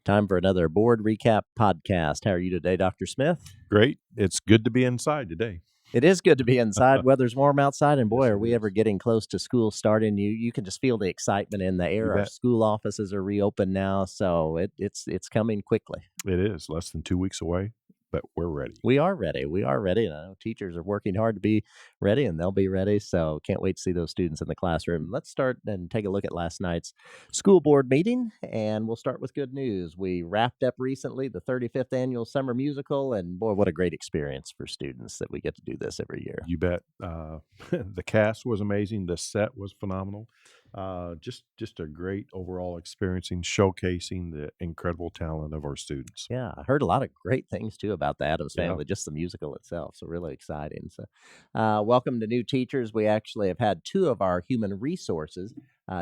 Time for another board recap podcast. How are you today, Dr. Smith? Great. It's good to be inside today. It is good to be inside. Weather's warm outside, and boy, Yes, are it we ever is. getting close to school starting. You can just feel the excitement in the You air. Our bet. school offices are reopened now, so it's coming quickly. It is less than 2 weeks away, but we're ready. We are ready. We are ready. And I know teachers are working hard to be ready, and they'll be ready. So can't wait to see those students in the classroom. Let's start and take a look at last night's school board meeting, and we'll start with good news. We wrapped up recently the 35th annual summer musical, and boy, what a great experience for students that we get to do this every year. You bet. The cast was amazing. The set was phenomenal. Just a great overall experiencing, showcasing the incredible talent of our students. Yeah, I heard a lot of great things too about the Addams Yeah. Family, just the musical itself. So really exciting. So, welcome to new teachers. We actually have had two of our human resources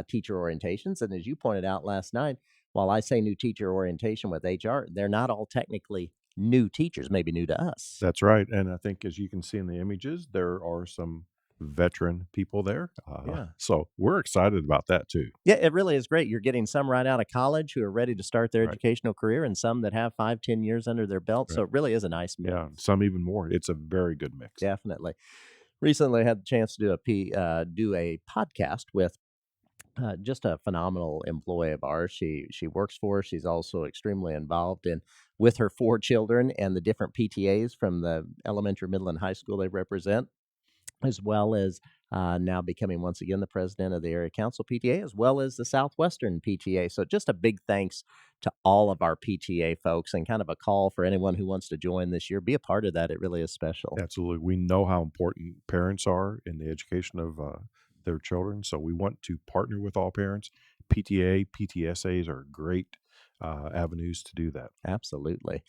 teacher orientations, and as you pointed out last night, while I say new teacher orientation with HR, they're not all technically new teachers. Maybe new to us. That's right. And I think as you can see in the images, there are some veteran people there. Yeah. So we're excited about that too. Yeah, it really is great. You're getting some right out of college who are ready to start their Right. educational career, and some that have 5, 10 years under their belt. So Right. it really is a nice mix. Yeah. Some even more. It's a very good mix. Definitely. Recently, I had the chance to do a podcast with just a phenomenal employee of ours. She works for us. She's also extremely involved in with her 4 children and the different PTAs from the elementary, middle, and high school they represent, as well as now becoming once again the president of the area council PTA, as well as the Southwestern PTA. So just a big thanks to all of our PTA folks, and kind of a call for anyone who wants to join this year. Be a part of that. It really is special. Absolutely. We know how important parents are in the education of their children. So we want to partner with all parents. PTA, PTSAs are great avenues to do that. Absolutely.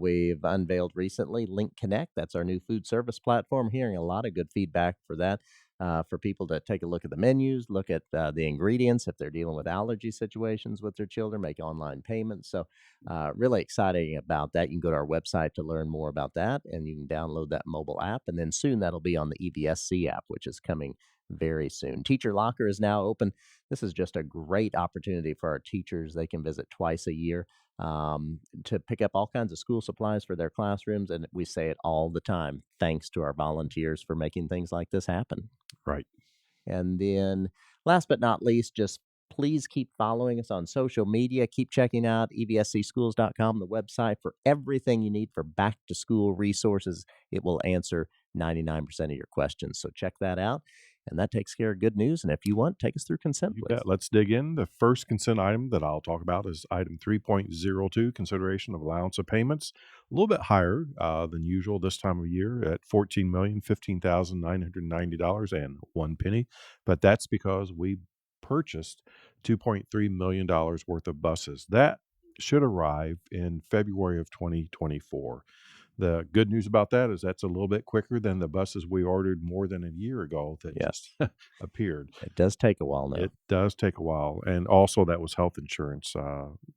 We've unveiled recently Link Connect. That's our new food service platform. Hearing a lot of good feedback for that. For people to take a look at the menus, look at the ingredients if they're dealing with allergy situations with their children, make online payments. So, really exciting about that. You can go to our website to learn more about that, and you can download that mobile app. And then soon that'll be on the EVSC app, which is coming very soon. Teacher Locker is now open. This is just a great opportunity for our teachers. They can visit twice a year to pick up all kinds of school supplies for their classrooms. And we say it all the time, thanks to our volunteers for making things like this happen. Right. And then last but not least, just please keep following us on social media. Keep checking out evscschools.com, the website, for everything you need for back to school resources. It will answer 99% of your questions. So check that out. And that takes care of good news. And if you want, take us through consent, You please. bet. Let's dig in. The first consent item that I'll talk about is item 3.02, consideration of allowance of payments. A little bit higher than usual this time of year at $14,015,990.01. But that's because we purchased $2.3 million worth of buses. That should arrive in February of 2024. The good news about that is that's a little bit quicker than the buses we ordered more than a year ago that Yes. just appeared. It does take a while now. It does take a while. And also that was health insurance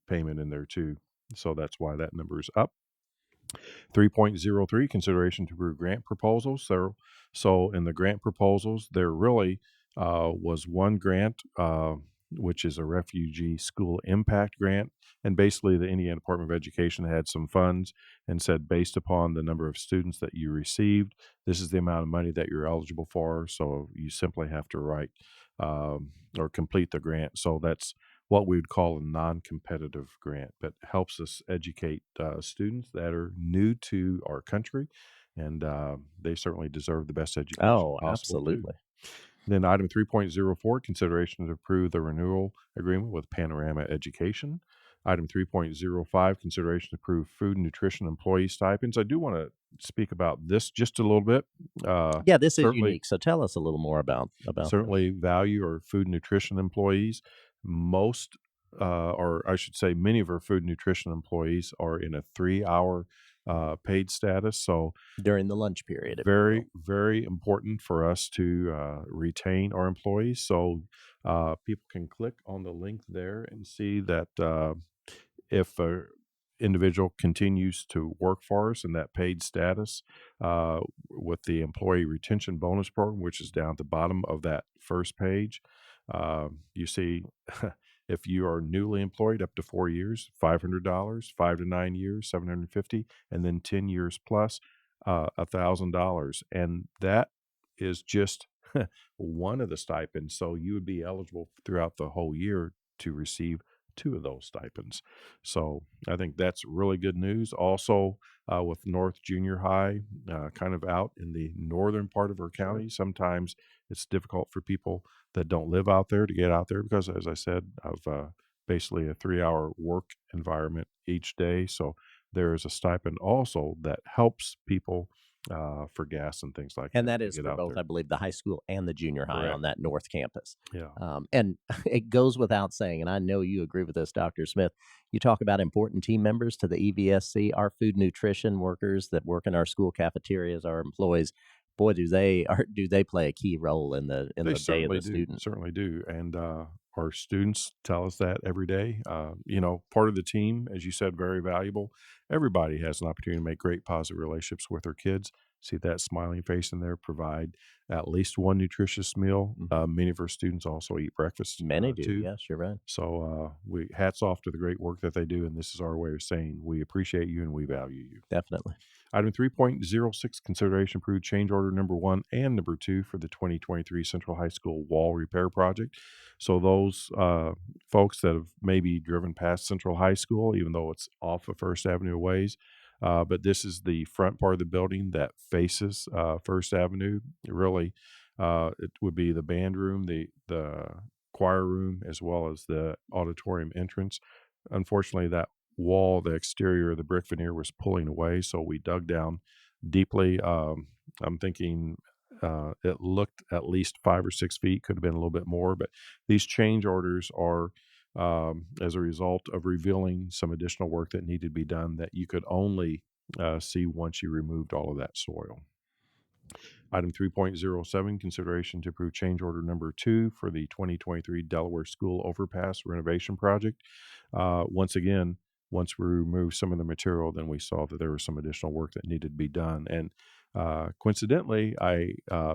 payment in there too. So that's why that number is up. 3.03, consideration to approve grant proposals. So in the grant proposals, there really was one grant, which is a refugee school impact grant. And basically, the Indiana Department of Education had some funds and said, based upon the number of students that you received, this is the amount of money that you're eligible for. So you simply have to write or complete the grant. So that's what we would call a non-competitive grant, but helps us educate students that are new to our country, and they certainly deserve the best education Oh, possible too. absolutely. Then item 3.04, consideration to approve the renewal agreement with Panorama Education. Item 3.05, consideration to approve food and nutrition employee stipends. I do want to speak about this just a little bit. Yeah, this is Certainly, unique. So tell us a little more about this. certainly value our food and nutrition employees. Most, or I should say, many of our food and nutrition employees are in a 3-hour paid status. So During the lunch period, if you very, will. very important for us to retain our employees. So people can click on the link there and see that if a individual continues to work for us in that paid status with the employee retention bonus program, which is down at the bottom of that first page, you see If you are newly employed, up to 4 years, $500, 5 to 9 years, 750, and then 10 years plus, $1,000. And that is just one of the stipends. So you would be eligible throughout the whole year to receive two of those stipends. So I think that's really good news. Also, with North Junior High, kind of out in the northern part of our Sure. county, sometimes it's difficult for people that don't live out there to get out there because, as I said, of basically a 3 hour work environment each day. So there is a stipend also that helps people for gas and things like And that that to is get for out both, there. I believe, the high school and the junior high on Correct. that north campus. Yeah. And it goes without saying, and I know you agree with this, Dr. Smith. You talk about important team members to the EVSC, our food nutrition workers that work in our school cafeterias, our employees. Boy, do they play a key role in They the day of the student. certainly do, and, our students tell us that every day. Part of the team, as you said, very valuable. Everybody has an opportunity to make great positive relationships with their kids. See that smiling face in there, provide at least one nutritious meal. Mhm. Many of our students also eat breakfast, Many do. too. Yes, you're right. So, we hats off to the great work that they do, and this is our way of saying we appreciate you and we value you. Definitely. Item 3.06, consideration approved change order number 1 and number 2 for the 2023 Central High School wall repair project. So those folks that have maybe driven past Central High School, even though it's off of First Avenue a ways, but this is the front part of the building that faces First Avenue. It would be the band room, the choir room, as well as the auditorium entrance. Unfortunately, that wall, the exterior of the brick veneer was pulling away, so we dug down deeply. I'm thinking it looked at least 5 or 6 feet, could have been a little bit more, but these change orders are as a result of revealing some additional work that needed to be done that you could only see once you removed all of that soil. Item 3.07, consideration to approve change order number 2 for the 2023 Delaware School Overpass renovation project. Once again, once we removed some of the material, then we saw that there was some additional work that needed to be done. And coincidentally, I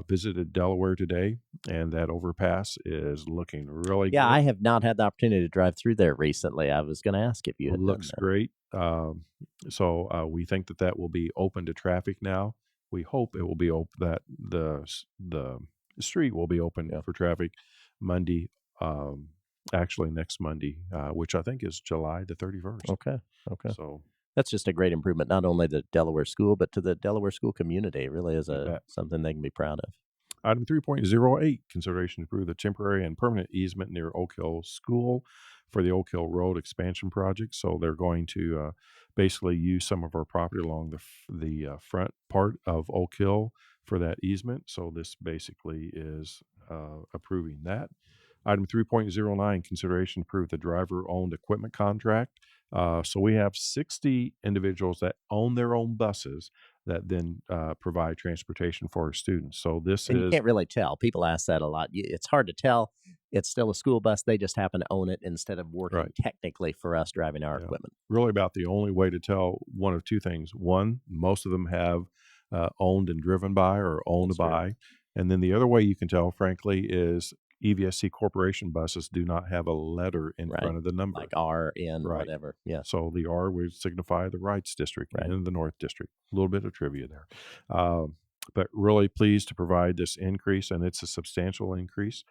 visited Delaware today, and that overpass is looking really Yeah, I good. have not had the opportunity to drive through there recently. I was going to ask if you had done Looks that. great. We think that that will be open to traffic now. We hope it will be open that the street will be open Yeah. for traffic Monday, actually next Monday, which I think is July the 31st. Okay. Okay. So That's just a great improvement, not only to Delaware School, but to the Delaware School community. It really is you a bet. something they can be proud of. Item 3.08, consideration to approve the temporary and permanent easement near Oak Hill School for the Oak Hill Road expansion project. So they're going to basically use some of our property along the front part of Oak Hill for that easement. So this basically is approving that. Item 3.09, consideration to approve the driver-owned equipment contract. So we have 60 individuals that own their own buses that then provide transportation for our students. So this And you is can't really tell. People ask that a lot. It's hard to tell. It's still a school bus. They just happen to own it instead of working right. technically for us driving our Yeah. equipment. Really about the only way to tell one of two things. One, most of them have owned and driven by or owned That's true. by. And then the other way you can tell, frankly, is EVSC corporation buses do not have a letter in Right. front of the number. Like R in Right. whatever. Yes. So the R would signify the Rights District Right. and the North District. A little bit of trivia there. But really pleased to provide this increase, and it's a substantial increase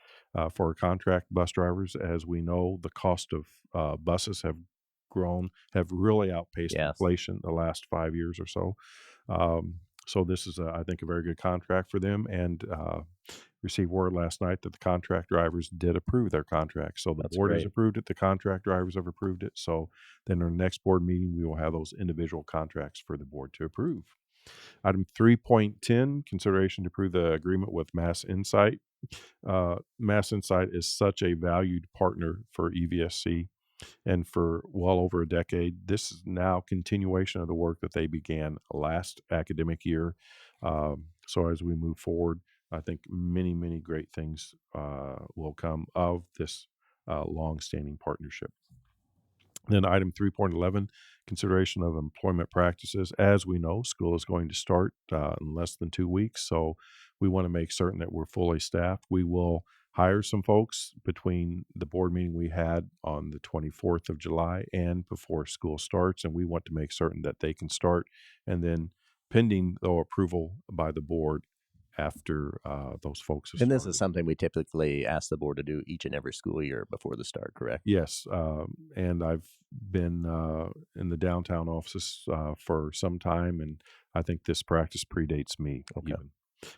for our contract bus drivers. As we know, the cost of buses have really outpaced Yes. inflation the last 5 years or so. So this is, I think, a very good contract for them, and received word last night that the contract drivers did approve their contract. So the That's board has great. approved it, the contract drivers have approved it. So then our next board meeting, we will have those individual contracts for the board to approve. Item 3.10, consideration to approve the agreement with Mass Insight. Mass Insight is such a valued partner for EVSC and for well over a decade. This is now continuation of the work that they began last academic year. So as we move forward, I think many, many great things will come of this long-standing partnership. Then item 3.11, consideration of employment practices. As we know, school is going to start in less than 2 weeks, so we want to make certain that we're fully staffed. We will hire some folks between the board meeting we had on the 24th of July and before school starts, and we want to make certain that they can start, and then pending, though, approval by the board after those folks have And this is started. something we typically ask the board to do each and every school year before the start, correct? Yes, and I've been in the downtown offices for some time, and I think this practice predates me Okay. even.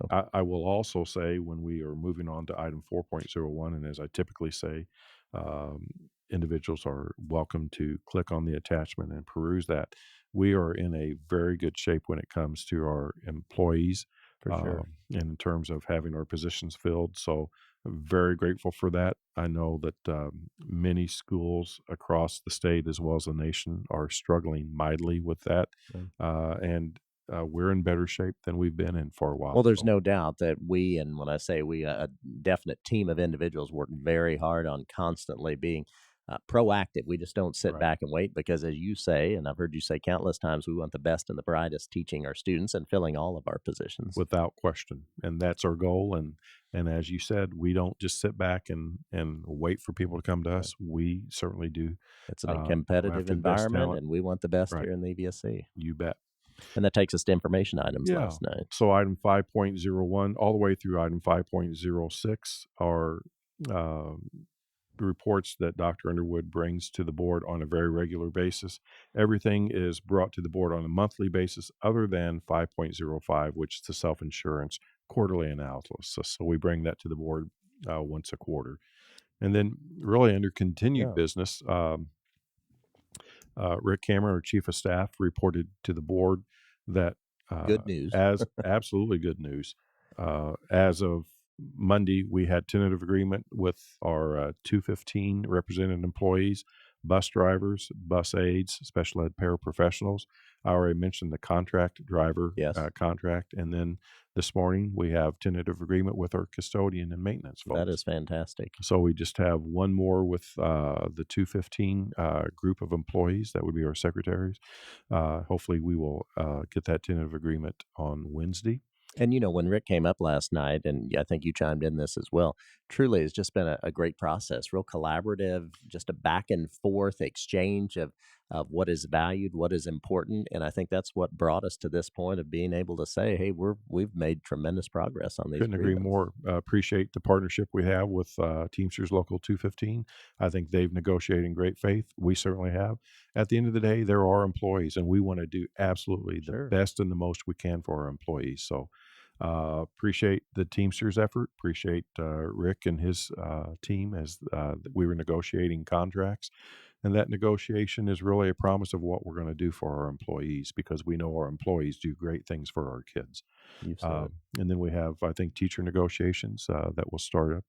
Okay. I will also say when we are moving on to item 4.01, and as I typically say, um, individuals are welcome to click on the attachment and peruse that. We are in a very good shape when it comes to our employees, For sure. in terms of having our positions filled. So, I'm very grateful for that. I know that many schools across the state as well as the nation are struggling mightily with that, Mm. and we're in better shape than we've been in for a while. Well, there's So, no doubt that we, and when I say we, a definite team of individuals work very hard on constantly being proactive. We just don't sit right, back and wait because, as you say, and I've heard you say countless times, we want the best and the brightest teaching our students and filling all of our positions. without question, and that's our goal. And as you said, we don't just sit back and wait for people to come to Right. us. We certainly do It's a go competitive after the best environment, talent. and we want the best Right, here in the EVSC. you bet. And that takes us to information items Yeah. last night. So item 5.01 all the way through item 5.06 are uh, reports that Dr. Underwood brings to the board on a very regular basis. Everything is brought to the board on a monthly basis, other than 5.05, which is the self insurance quarterly analysis. So we bring that to the board once a quarter. And then, really, under continued Yeah. business, Rick Cameron, our chief of staff, reported to the board that, Good news. as absolutely good news, as of Monday, we had tentative agreement with our 215 represented employees, bus drivers, bus aides, special ed paraprofessionals. I already mentioned the contract driver Yes, contract. And then this morning, we have tentative agreement with our custodian and maintenance that folks. is fantastic. So we just have one more with the 215 group of employees. That would be our secretaries. Hopefully, we will get that tentative agreement on Wednesday. And when Rick came up last night, and I think you chimed in this as well, truly it's just been a great process, real collaborative, just a back and forth exchange of what is valued, what is important. And I think that's what brought us to this point of being able to say, hey, we've made tremendous progress on these Couldn't agree agreements. more. Appreciate the partnership we have with Teamsters Local 215. I think they've negotiated in great faith. We certainly have. At the end of the day, they're our employees, and we want to do absolutely the Sure. best and the most we can for our employees. So appreciate the Teamsters effort. Appreciate Rick and his team as we were negotiating contracts. And that negotiation is really a promise of what we're going to do for our employees, because we know our employees do great things for our kids. You've said Uh, it. and then we have, I think, teacher negotiations that will start up,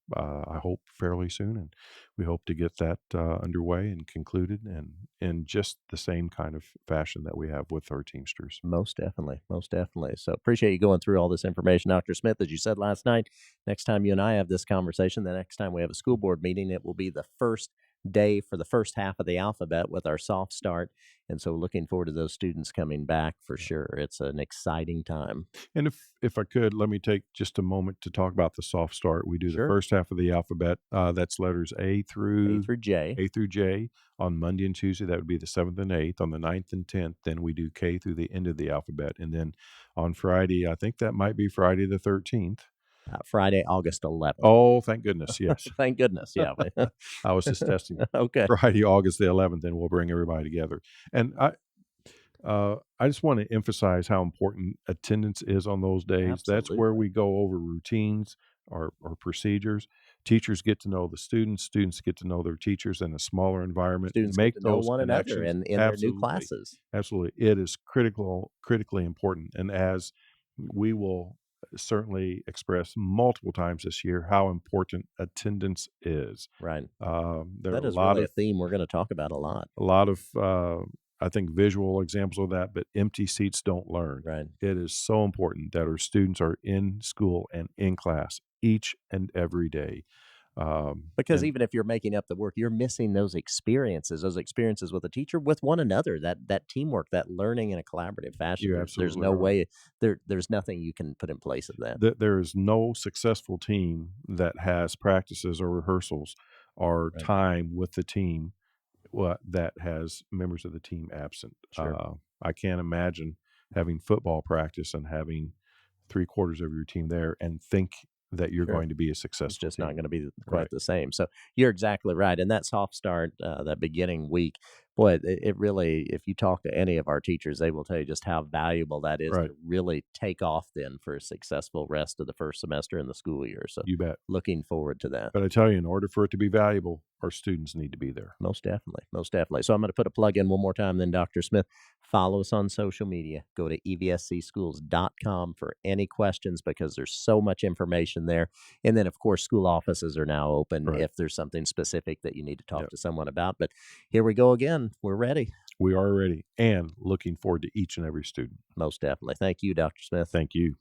I hope, fairly soon. And we hope to get that underway and concluded, and in just the same kind of fashion that we have with our Teamsters. Most definitely. Most definitely. So appreciate you going through all this information, Dr. Smith. As you said last night, next time you and I have this conversation, the next time we have a school board meeting, it will be the first day for the first half of the alphabet with our soft start. And so looking forward to those students coming back for sure. It's an exciting time. And if I could, let me take just a moment to talk about the soft start. We do the Sure. first half of the alphabet. That's letters A through J. A through J on Monday and Tuesday. That would be the 7th and 8th. On the 9th and 10th, then we do K through the end of the alphabet. And then on Friday, I think that might be Friday the 13th. Friday, August 11th. Oh, thank goodness. Yes. Thank goodness. Yeah. I was just testing. Okay. Friday, August the 11th, and we'll bring everybody together. And I just want to emphasize how important attendance is on those days. That's where Absolutely. we go over routines or procedures. Teachers get to know the students. Students get to know their teachers in a smaller environment. Students get Make to know those one another connections. in their new Absolutely, classes. absolutely. It is critically important. And as we will certainly express multiple times this year, how important attendance is. Right. There are That is really a theme we're going to talk about a lot. a lot of I think visual examples of that, but empty seats don't learn. Right. It is so important that our students are in school and in class each and every day. Because And even if you're making up the work, you're missing those experiences with a teacher, with one another, that teamwork, that learning in a collaborative fashion. you There's absolutely no are. way there's nothing you can put in place of that. There is no successful team that has practices or rehearsals or Right. time with the team that has members of the team absent. Sure. I can't imagine having football practice and having 3/4 of your team there and think that you're Sure. going to be a It's successful just not team. gonna be quite Right, the same. So, you're exactly right, and that soft start, that beginning week, boy, it really if you talk to any of our teachers, they will tell you just how valuable that is right. to really take off then for a successful rest of the first semester in the school year, so You bet. looking forward to that. But I tell you, in order for it to be valuable, our students need to be there. Most definitely, most definitely. So I'm gonna put a plug in one more time then, Dr. Smith. Follow us on social media. Go to evscschools.com for any questions because there's so much information there. And then, of course, school offices are now open Right. if there's something specific that you need to talk Yep. to someone about. But here we go again. We're ready. We are ready and looking forward to each and every student. Most definitely. Thank you, Dr. Smith. Thank you.